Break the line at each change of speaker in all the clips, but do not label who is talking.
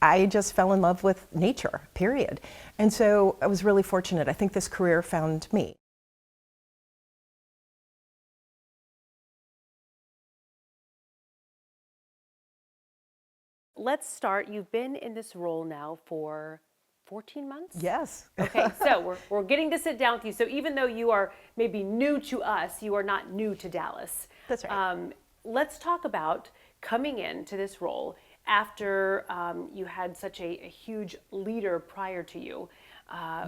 I just fell in love with nature, period. And so I was really fortunate. I think this career found me.
Let's start. You've been in this role now for 14 months?
Yes.
Okay, so we're getting to sit down with you. So even though you are maybe new to us, you are not new to Dallas.
That's right.
Let's talk about coming into this role after you had such a huge leader prior to you.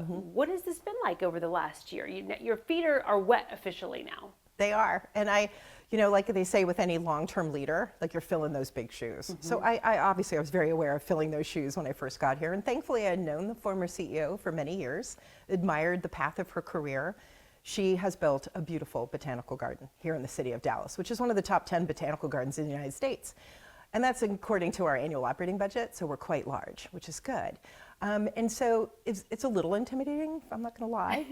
What has this been like over the last year? Your feet are wet officially now.
They are. And like they say with any long-term leader, like you're filling those big shoes. So I obviously I was very aware of filling those shoes when I first got here. And thankfully I had known the former CEO for many years, admired the path of her career. She has built a beautiful botanical garden here in the city of Dallas, which is one of the top 10 botanical gardens in the United States. And that's according to our annual operating budget, so we're quite large, which is good. And so it's a little intimidating, I'm not gonna lie,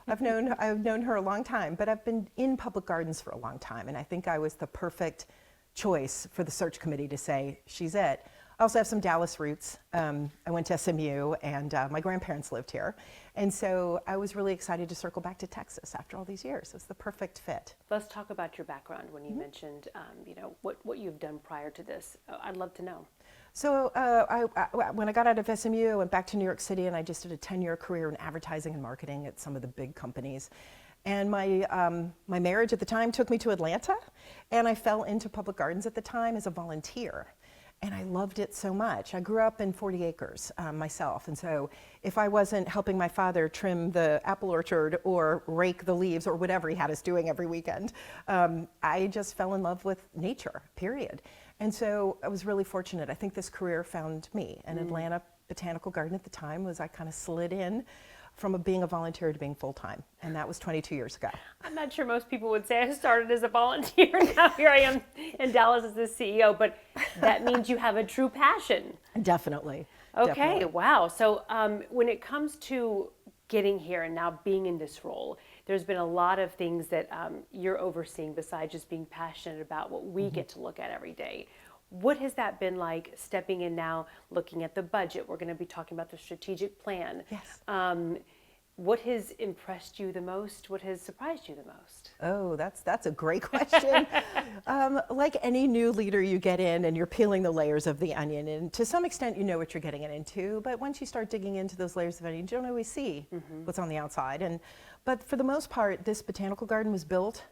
I've known her a long time, but I've been in public gardens for a long time, and I think I was the perfect choice for the search committee to say, she's it. I also have some Dallas roots. I went to SMU, and my grandparents lived here. And so I was really excited to circle back to Texas after all these years. It's the perfect fit.
Let's talk about your background when you mentioned, what you've done prior to this. I'd love to know.
So when I got out of SMU, I went back to New York City, and I just did a 10-year career in advertising and marketing at some of the big companies. And my marriage at the time took me to Atlanta, and I fell into public gardens at the time as a volunteer. And I loved it so much. I grew up in 40 acres myself, and so if I wasn't helping my father trim the apple orchard or rake the leaves or whatever he had us doing every weekend, I just fell in love with nature, period. And so I was really fortunate. I think this career found me. And Atlanta Botanical Garden at the time was I kind of slid in from being a volunteer to being full-time, and that was 22 years ago.
I'm not sure most people would say I started as a volunteer, now here I am in Dallas as the CEO, but that means you have a true passion.
Definitely.
Okay,
Definitely.
wow. So when it comes to getting here and now being in this role, there's been a lot of things that you're overseeing besides just being passionate about what we get to look at every day. What has that been like stepping in now, looking at the budget? We're going to be talking about the strategic plan.
Yes.
What has impressed you the most? What has surprised you the most?
Oh, that's a great question. Like any new leader, you get in and you're peeling the layers of the onion, and to some extent you know what you're getting into, but once you start digging into those layers of onion, you don't always see what's on the outside. But for the most part, this botanical garden was built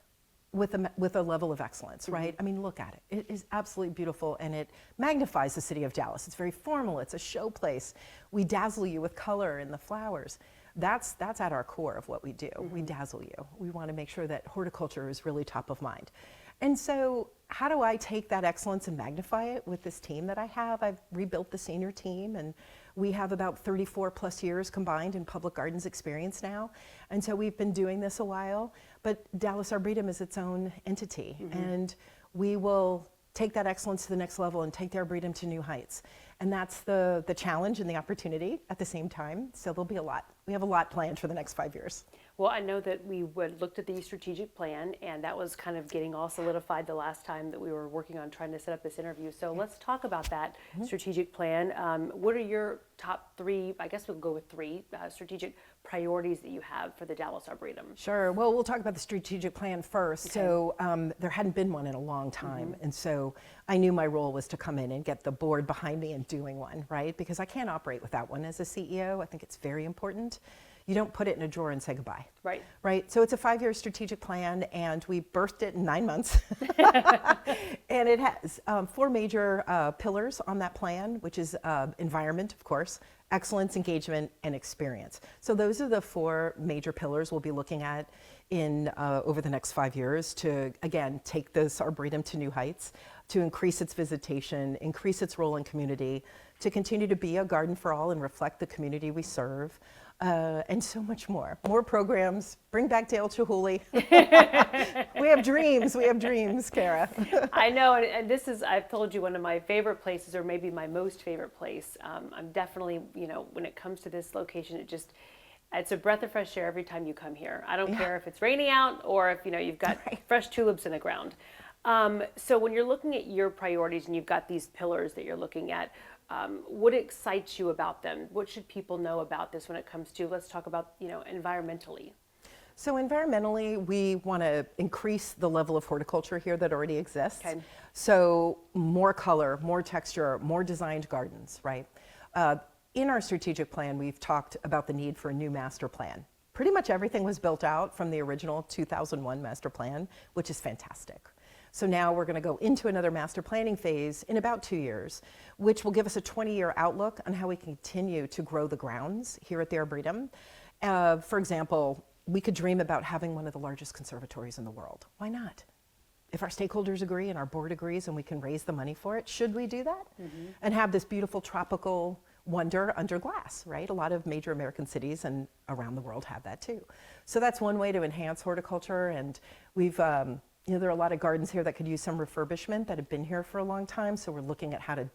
with a level of excellence, right? I mean, look at it. It is absolutely beautiful, and it magnifies the city of Dallas. It's very formal. It's a show place. We dazzle you with color and the flowers. That's at our core of what we do. We dazzle you. We want to make sure that horticulture is really top of mind. And so how do I take that excellence and magnify it with this team that I have? I've rebuilt the senior team, and we have about 34 plus years combined in public gardens experience now. And so we've been doing this a while, but Dallas Arboretum is its own entity, and we will take that excellence to the next level and take the Arboretum to new heights. And that's the challenge and the opportunity at the same time. So there'll be a lot. We have a lot planned for the next 5 years.
Well, I know that we looked at the strategic plan, and that was kind of getting all solidified the last time that we were working on trying to set up this interview. So let's talk about that strategic plan. What are your top three, I guess we'll go with three, strategic priorities that you have for the Dallas Arboretum?
Sure. Well, we'll talk about the strategic plan first. Okay. So there hadn't been one in a long time. And so I knew my role was to come in and get the board behind me and doing one, right? Because I can't operate without one as a CEO. I think it's very important. You don't put it in a drawer and say goodbye.
Right.
Right. So it's a 5-year strategic plan, and we birthed it in 9 months. And it has 4 major pillars on that plan, which is environment, of course, excellence, engagement, and experience. So those are the 4 major pillars we'll be looking at in over the next 5 years to, again, take this Arboretum to new heights, to increase its visitation, increase its role in community, to continue to be a garden for all and reflect the community we serve. And so much more. More programs, bring back Dale Chihuly. We have dreams, Kara.
I know, and this is, I've told you, one of my favorite places, or maybe my most favorite place. I'm definitely, when it comes to this location, it's a breath of fresh air every time you come here. I don't care if it's raining out or if, you've got fresh tulips in the ground. So when you're looking at your priorities and you've got these pillars that you're looking at, What excites you about them? What should people know about this when it comes to, let's talk about, environmentally?
So environmentally, we want to increase the level of horticulture here that already exists.
Okay.
So more color, more texture, more designed gardens, right? In our strategic plan, we've talked about the need for a new master plan. Pretty much everything was built out from the original 2001 master plan, which is fantastic. So now we're going to go into another master planning phase in about 2 years, which will give us a 20-year outlook on how we continue to grow the grounds here at the Arboretum. For example, we could dream about having one of the largest conservatories in the world. Why not? If our stakeholders agree and our board agrees and we can raise the money for it, should we do that? And have this beautiful tropical wonder under glass, right? A lot of major American cities and around the world have that too. So that's one way to enhance horticulture. And we've, there are a lot of gardens here that could use some refurbishment that have been here for a long time. So we're looking at how to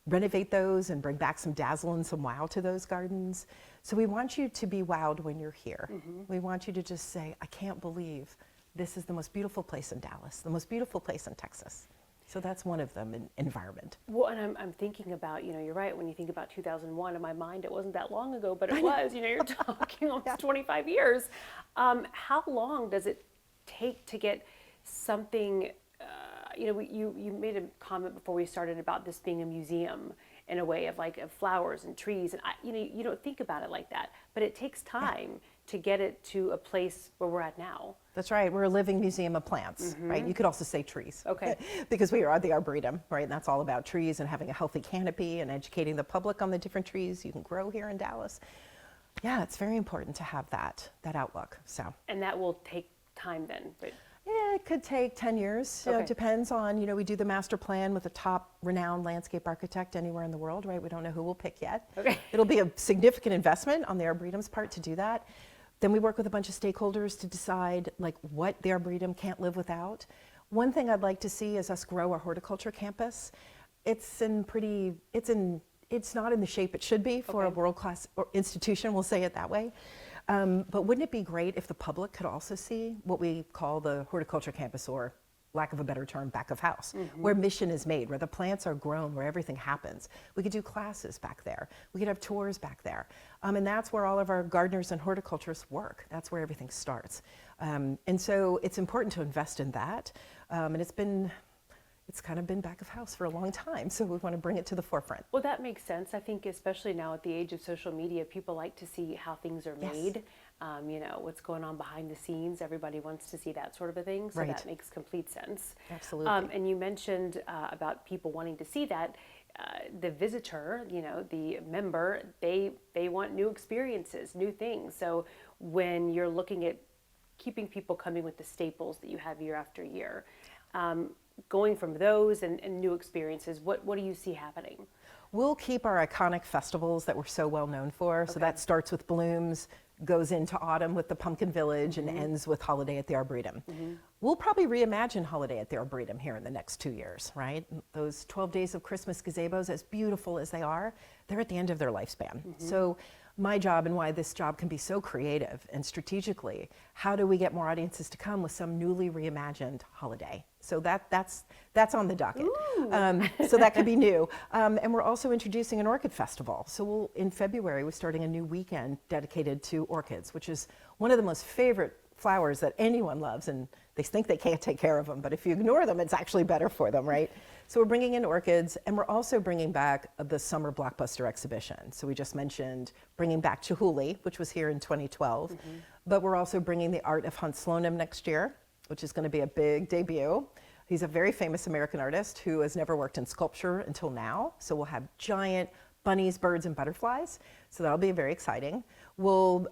renovate those and bring back some dazzle and some wow to those gardens. So we want you to be wowed when you're here. We want you to just say, I can't believe this is the most beautiful place in Dallas, the most beautiful place in Texas. So that's one of them, in environment.
Well, and I'm thinking about, you're right, when you think about 2001, in my mind, it wasn't that long ago, but it was, you're talking almost 25 years. How long does it take to get something, you made a comment before we started about this being a museum in a way of like of flowers and trees, and you don't think about it like that, but it takes time to get it to a place where we're at now.
That's right. We're a living museum of plants, right? You could also say trees.
Okay.
Because we are the Arboretum, right? And that's all about trees and having a healthy canopy and educating the public on the different trees you can grow here in Dallas. Yeah, it's very important to have that outlook. So.
And that will take time then, but.
Yeah, it could take 10 years.
Okay.
It depends on, we do the master plan with a top renowned landscape architect anywhere in the world, right? We don't know who we'll pick yet.
Okay.
It'll be a significant investment on the Arboretum's part to do that. Then we work with a bunch of stakeholders to decide like what the Arboretum can't live without. One thing I'd like to see is us grow our horticulture campus. It's not in the shape it should be for a world-class institution, we'll say it that way. But wouldn't it be great if the public could also see what we call the horticulture campus, or lack of a better term, back of house, where mission is made, where the plants are grown, where everything happens. We could do classes back there. We could have tours back there. And that's where all of our gardeners and horticulturists work. That's where everything starts. And so it's important to invest in that. And it's kind of been back of house for a long time, so we want to bring it to the forefront.
Well, that makes sense. I think especially now at the age of social media, people like to see how things are made, what's going on behind the scenes. Everybody wants to see that sort of a thing, so that makes complete sense.
Absolutely.
And you mentioned about people wanting to see that. The visitor, the member, they want new experiences, new things. So when you're looking at keeping people coming with the staples that you have year after year, going from those and new experiences, what do you see happening?
We'll keep our iconic festivals that we're so well known for. So that starts with blooms, goes into autumn with the Pumpkin Village, and ends with Holiday at the Arboretum. We'll probably reimagine Holiday at the Arboretum here in the next 2 years, right? Those 12 days of Christmas gazebos, as beautiful as they are, they're at the end of their lifespan. So my job, and why this job can be so creative and strategically, how do we get more audiences to come with some newly reimagined holiday? So that's on the docket. So that could be new. And we're also introducing an orchid festival. So in February, we're starting a new weekend dedicated to orchids, which is one of the most favorite flowers that anyone loves, and they think they can't take care of them, but if you ignore them, it's actually better for them, right? So we're bringing in orchids, and we're also bringing back the summer blockbuster exhibition. So we just mentioned bringing back Chihuly, which was here in 2012, but we're also bringing the art of Hans Slonim next year, which is going to be a big debut. He's a very famous American artist who has never worked in sculpture until now. So we'll have giant bunnies, birds, and butterflies. So that'll be very exciting. We'll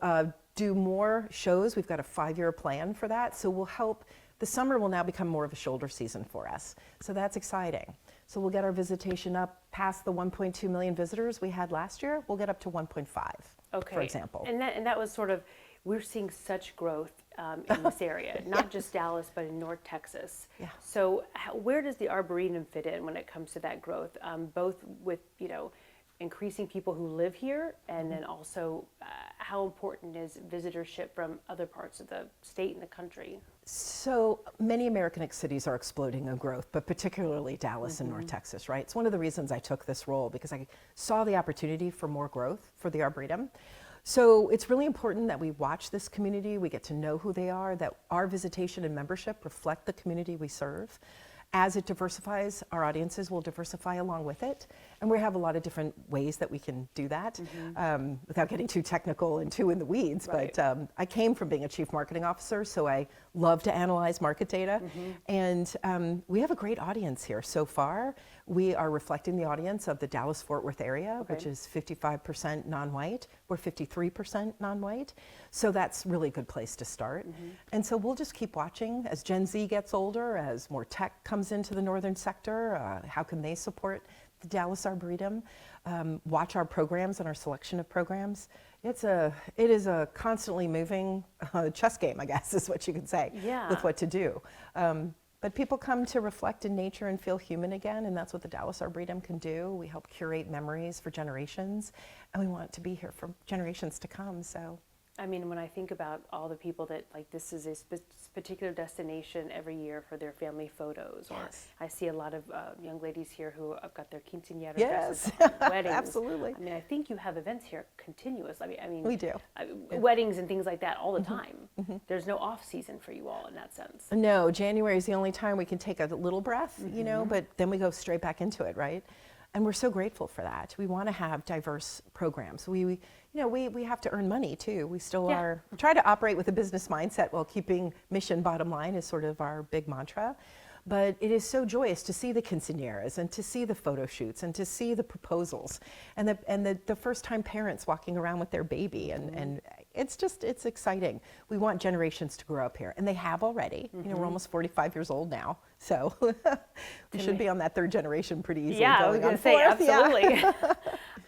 do more shows. We've got a 5-year plan for that. So we'll help. The summer will now become more of a shoulder season for us. So that's exciting. So we'll get our visitation up past the 1.2 million visitors we had last year. We'll get up to 1.5, for example.
And that was sort of, we're seeing such growth in this area, not just Dallas, but in North Texas.
Yeah.
So where does the Arboretum fit in when it comes to that growth, both with, increasing people who live here, and then also how important is visitorship from other parts of the state and the country?
So many American cities are exploding in growth, but particularly Dallas and North Texas, right? It's one of the reasons I took this role, because I saw the opportunity for more growth for the Arboretum. So it's really important that we watch this community, we get to know who they are, that our visitation and membership reflect the community we serve. As it diversifies, our audiences will diversify along with it. And we have a lot of different ways that we can do that without getting too technical and too in the weeds.
Right.
But I came from being a chief marketing officer, so I love to analyze market data. And we have a great audience here so far. We are reflecting the audience of the Dallas-Fort Worth area, which is 55% non-white. We're 53% non-white. So that's really a good place to start. And so we'll just keep watching as Gen Z gets older, as more tech comes into the northern sector, how can they support the Dallas Arboretum, watch our programs and our selection of programs. It is a constantly moving chess game, I guess, is what you could say, with what to do. But people come to reflect in nature and feel human again, and that's what the Dallas Arboretum can do. We help curate memories for generations, and we want it to be here for generations to come. So,
I mean, when I think about all the people that, like, this is a particular destination every year for their family photos, or I see a lot of young ladies here who have got their quinceañera dresses on, weddings.
Absolutely.
I mean, I think you have events here continuous. I mean,
we do.
Weddings and things like that all the time. There's no off season for you all in that sense.
No, January is the only time we can take a little breath, you know, but then we go straight back into it, right? And we're so grateful for that. We want to have diverse programs. We have to earn money too. We still are try to operate with a business mindset while keeping mission bottom line is sort of our big mantra. But it is so joyous to see the quinceañeras and to see the photo shoots and to see the proposals and the first time parents walking around with their baby and it's exciting. We want generations to grow up here, and they have already. You know, we're almost 45 years old now, so we should be on that third generation pretty easily.
Yeah, I was going to say, absolutely.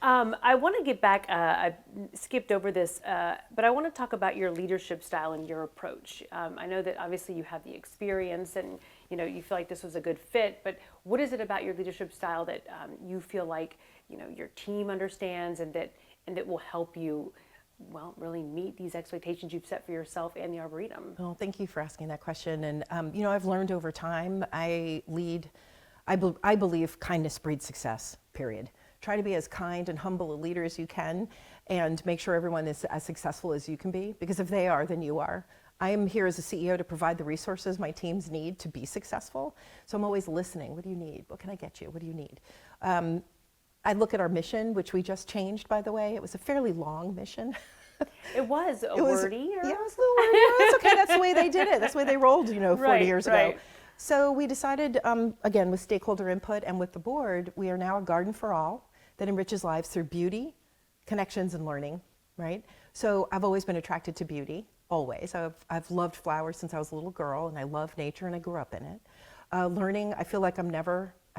I want to get back, I skipped over this, but I want to talk about your leadership style and your approach. I know that obviously you have the experience and you feel like this was a good fit, but what is it about your leadership style that you feel like your team understands and that will help you really meet these expectations you've set for yourself and the Arboretum?
Well, thank you for asking that question. And I've learned over time, I believe kindness breeds success, period. Try to be as kind and humble a leader as you can and make sure everyone is as successful as you can be, because if they are, then you are. I am here as a CEO to provide the resources my teams need to be successful. So I'm always listening. What do you need? What can I get you? What do you need? I look at our mission, which we just changed, by the way. It was a fairly long mission.
It was wordy?
Yeah, it was a little wordy. It's okay. That's the way they did it. That's the way they rolled, 40 years ago. So we decided, again, with stakeholder input and with the board, we are now a garden for all that enriches lives through beauty, connections, and learning, right? So I've always been attracted to beauty, always. I've loved flowers since I was a little girl, and I love nature, and I grew up in it. Learning, I feel like I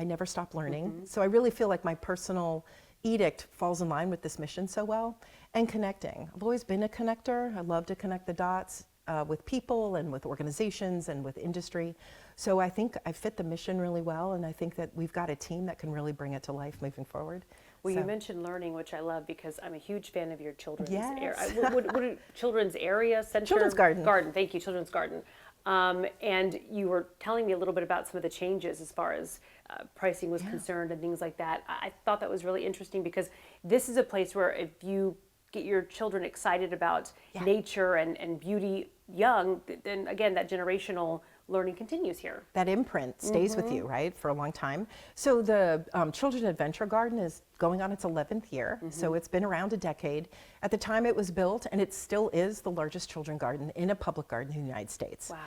never stop learning. So I really feel like my personal edict falls in line with this mission so well. And connecting. I've always been a connector. I love to connect the dots with people and with organizations and with industry. So I think I fit the mission really well, and I think that we've got a team that can really bring it to life moving forward.
Well, you mentioned learning, which I love because I'm a huge fan of your children's area.
Yes.
What children's area? Center?
Children's garden.
Garden, thank you, children's garden. And you were telling me a little bit about some of the changes as far as pricing was concerned and things like that. I thought that was really interesting because this is a place where if you get your children excited about nature and beauty young, then again, that generational learning continues here.
That imprint stays with you, right, for a long time. So the Children's Adventure Garden is going on its 11th year, so it's been around a decade. At the time it was built, and it still is the largest children's garden in a public garden in the United States.
Wow.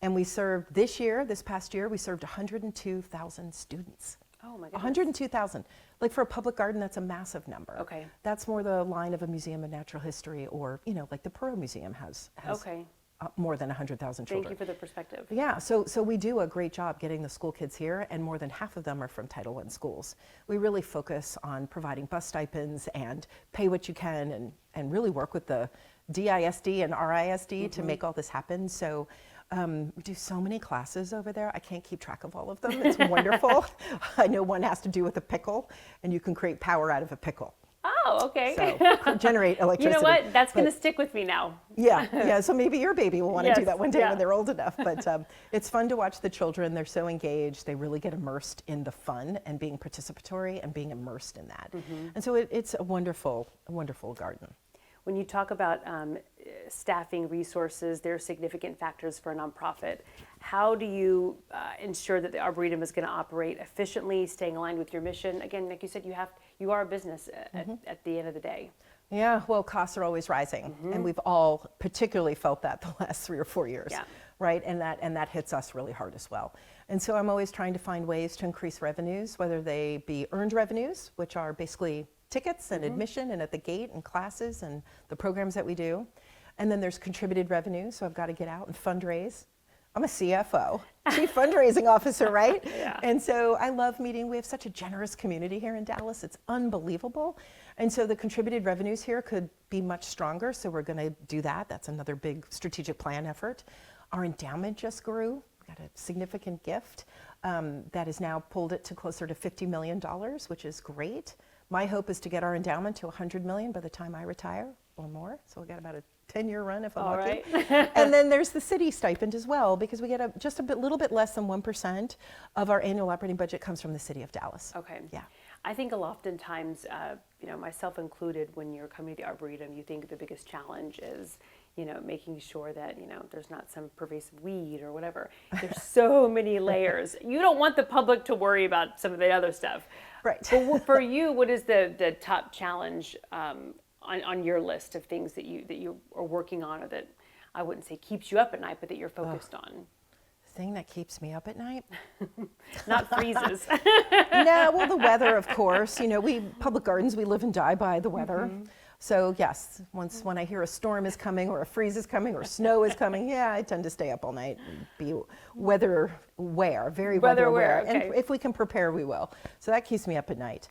And we served this past year, we served 102,000 students.
Oh my goodness.
102,000. Like for a public garden, that's a massive number.
Okay.
That's more the line of a museum of natural history, or, like the Perot Museum has more than 100,000 children.
Thank you for the perspective.
Yeah, so we do a great job getting the school kids here, and more than half of them are from Title I schools. We really focus on providing bus stipends and pay what you can and really work with the DISD and RISD to make all this happen. So we do so many classes over there. I can't keep track of all of them. It's wonderful. I know one has to do with a pickle, and you can create power out of a pickle.
Oh, okay.
So generate electricity.
You know what? That's going to
But
stick with me now.
yeah. So maybe your baby will want to do
Yes,
that one day
yeah.
when they're old enough. But it's fun to watch the children. They're so engaged. They really get immersed in the fun and being participatory and being immersed in that. And so it's a wonderful garden.
When you talk about staffing resources, they're significant factors for a nonprofit. How do you ensure that the Arboretum is going to operate efficiently, staying aligned with your mission? Again, like you said, you are a business at the end of the day.
Yeah, well, costs are always rising, and we've all particularly felt that the last 3 or 4 years,
Yeah.
right? And that hits us really hard as well. And so I'm always trying to find ways to increase revenues, whether they be earned revenues, which are basically tickets and admission and at the gate and classes and the programs that we do. And then there's contributed revenue, so I've got to get out and fundraise. I'm a CFO, Chief Fundraising Officer, right?
Yeah.
And so I love meeting. We have such a generous community here in Dallas. It's unbelievable. And so the contributed revenues here could be much stronger, so we're going to do that. That's another big strategic plan effort. Our endowment just grew. We got a significant gift that has now pulled it to closer to $50 million, which is great. My hope is to get our endowment to $100 million by the time I retire or more. So we got about a 10-year run if I'm
All
lucky.
right.
And then there's the city stipend as well, because we get just little bit less than 1% of our annual operating budget comes from the city of Dallas.
Okay.
Yeah.
I think oftentimes, myself included, when you're coming to the Arboretum, you think the biggest challenge is, making sure that, there's not some pervasive weed or whatever. There's so many layers. You don't want the public to worry about some of the other stuff.
Right.
But for you, what is the top challenge on your list of things that you are working on, or that I wouldn't say keeps you up at night, but that you're focused on?
Thing that keeps me up at night?
Not freezes.
No, well, the weather, of course. We public gardens, we live and die by the weather. So yes, when I hear a storm is coming or a freeze is coming or snow is coming, yeah, I tend to stay up all night and be weather aware, very weather aware.
Okay.
And if we can prepare, we will. So that keeps me up at night.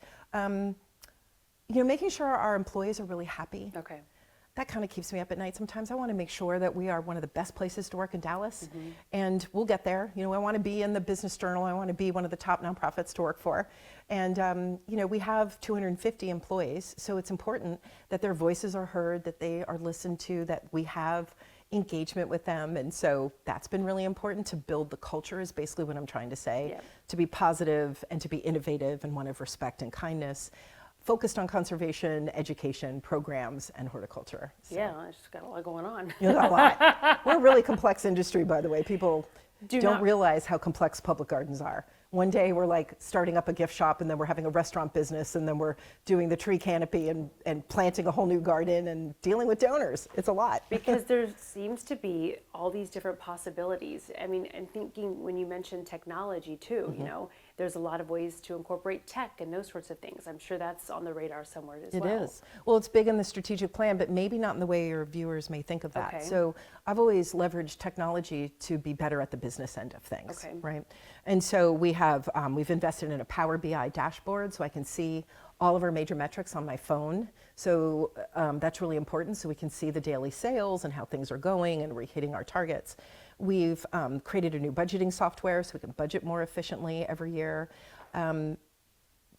Making sure our employees are really happy.
Okay.
That kind of keeps me up at night. Sometimes I want to make sure that we are one of the best places to work in Dallas, and we'll get there. I want to be in the Business Journal. I want to be one of the top nonprofits to work for. And, we have 250 employees, so it's important that their voices are heard, that they are listened to, that we have engagement with them. And so that's been really important to build the culture, is basically what I'm trying to say,
Yeah.
to be positive and to be innovative and one of respect and kindness, focused on conservation, education, programs, and horticulture. So,
Yeah, I just got a lot going on.
a lot. We're a really complex industry, by the way. People
Do
don't
not-
realize how complex public gardens are. One day we're like starting up a gift shop, and then we're having a restaurant business, and then we're doing the tree canopy and planting a whole new garden and dealing with donors. It's a lot.
Because there seems to be all these different possibilities. I mean, and thinking when you mentioned technology too, there's a lot of ways to incorporate tech and those sorts of things. I'm sure that's on the radar somewhere as well.
It is. Well, it's big in the strategic plan, but maybe not in the way your viewers may think of that.
Okay.
So I've always leveraged technology to be better at the business end of things,
Okay.
right? And so we've invested in a Power BI dashboard, so I can see all of our major metrics on my phone. So that's really important, so we can see the daily sales and how things are going and we're hitting our targets. We've created a new budgeting software so we can budget more efficiently every year.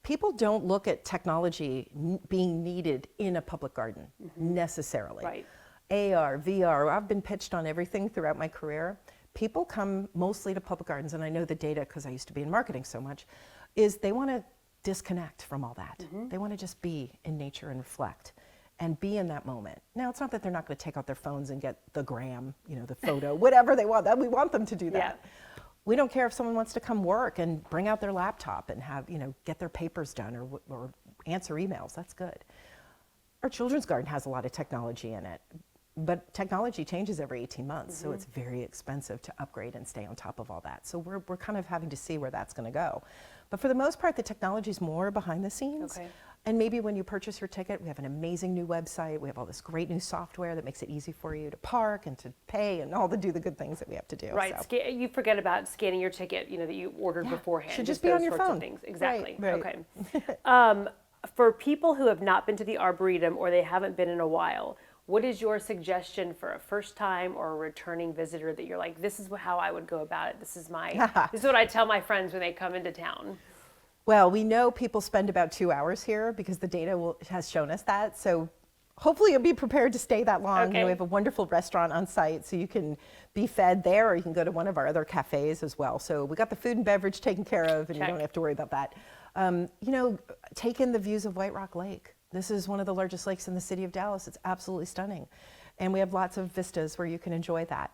People don't look at technology being needed in a public garden necessarily.
Right.
AR, VR, I've been pitched on everything throughout my career. People come mostly to public gardens, and I know the data because I used to be in marketing so much, is they want to disconnect from all that. They want to just be in nature and reflect and be in that moment. Now, it's not that they're not going to take out their phones and get the gram, the photo, whatever they want. That we want them to do that.
Yeah.
We don't care if someone wants to come work and bring out their laptop and have, get their papers done or answer emails. That's good. Our children's garden has a lot of technology in it, but technology changes every 18 months, so it's very expensive to upgrade and stay on top of all that. So we're kind of having to see where that's going to go. But for the most part, the technology is more behind the scenes.
Okay.
And maybe when you purchase your ticket, we have an amazing new website. We have all this great new software that makes it easy for you to park and to pay and do the good things that we have to do.
Right.
So.
You forget about scanning your ticket, that you ordered beforehand.
Should just be on
those
your
sorts of
phone.
things. Exactly.
Right.
Okay. For people who have not been to the Arboretum or they haven't been in a while, what is your suggestion for a first time or a returning visitor that you're like, this is how I would go about it. This is what I tell my friends when they come into town.
Well, we know people spend about 2 hours here because the data has shown us that. So hopefully you'll be prepared to stay that long.
Okay.
We have a wonderful restaurant on site, so you can be fed there, or you can go to one of our other cafes as well. So we got the food and beverage taken care of, and
Check.
you don't have to worry about that. Take in the views of White Rock Lake. This is one of the largest lakes in the city of Dallas. It's absolutely stunning. And we have lots of vistas where you can enjoy that.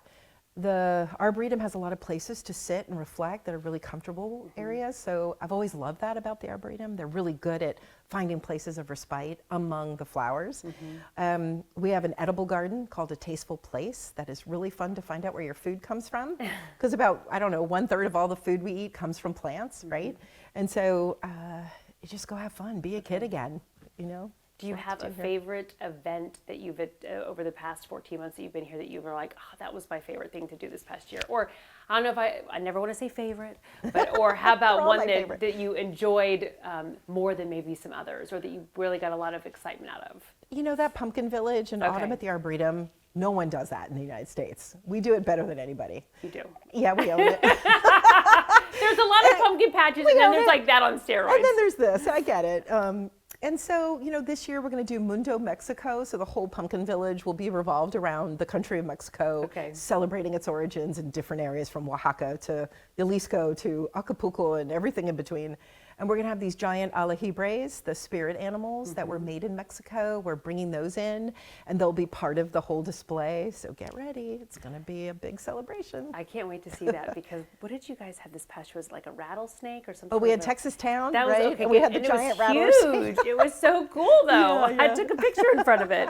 The Arboretum has a lot of places to sit and reflect that are really comfortable areas. So I've always loved that about the Arboretum. They're really good at finding places of respite among the flowers. We have an edible garden called A Tasteful Place that is really fun to find out where your food comes from. Because about, 1/3 of all the food we eat comes from plants, right? And so you just go have fun, be a kid again,
Do you have a favorite event that you've over the past 14 months that you've been here that you were like, oh, that was my favorite thing to do this past year? Or I don't know if I never want to say favorite, but or how about one that you enjoyed more than maybe some others, or that you really got a lot of excitement out of?
That pumpkin village in autumn at the Arboretum, no one does that in the United States. We do it better than anybody.
You do.
Yeah, we own it.
There's a lot of pumpkin patches, and then there's like that on steroids.
And then there's this, I get it. And so, this year we're going to do Mundo Mexico. So the whole pumpkin village will be revolved around the country of Mexico, celebrating its origins in different areas from Oaxaca to Jalisco to Acapulco and everything in between. And we're going to have these giant alajibres, the spirit animals that were made in Mexico. We're bringing those in, and they'll be part of the whole display. So get ready. It's going to be a big celebration.
I can't wait to see that, because what did you guys have this past year? Was it like a rattlesnake or something?
Oh, we had Texas Town,
that was,
right?
Okay,
and we had the giant rattlesnake.
Huge. It was so cool, though. I took a picture in front of it.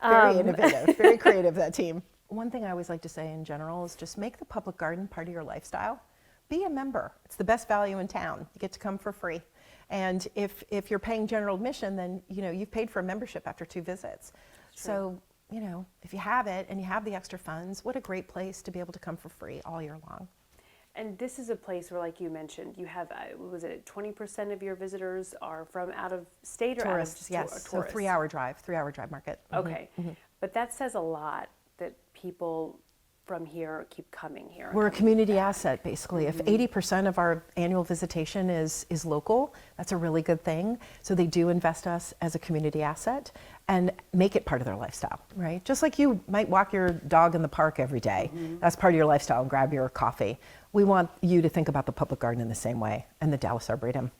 Very innovative, very creative, that team. One thing I always like to say in general is just make the public garden part of your lifestyle. Be a member. It's the best value in town. You get to come for free. And if you're paying general admission, then you've paid for a membership after 2 visits. So if you have it and you have the extra funds, what a great place to be able to come for free all year long.
And this is a place where, like you mentioned, you have, was it 20% of your visitors are from out of state or
tourists?
out of
Yes,
tourists?
so 3-hour drive market.
Okay, but that says a lot that people from here keep coming here.
We're a community asset, basically. If 80% of our annual visitation is local, that's a really good thing. So they do invest us as a community asset and make it part of their lifestyle, right? Just like you might walk your dog in the park every day. That's part of your lifestyle, and grab your coffee. We want you to think about the public garden in the same way, and the Dallas Arboretum.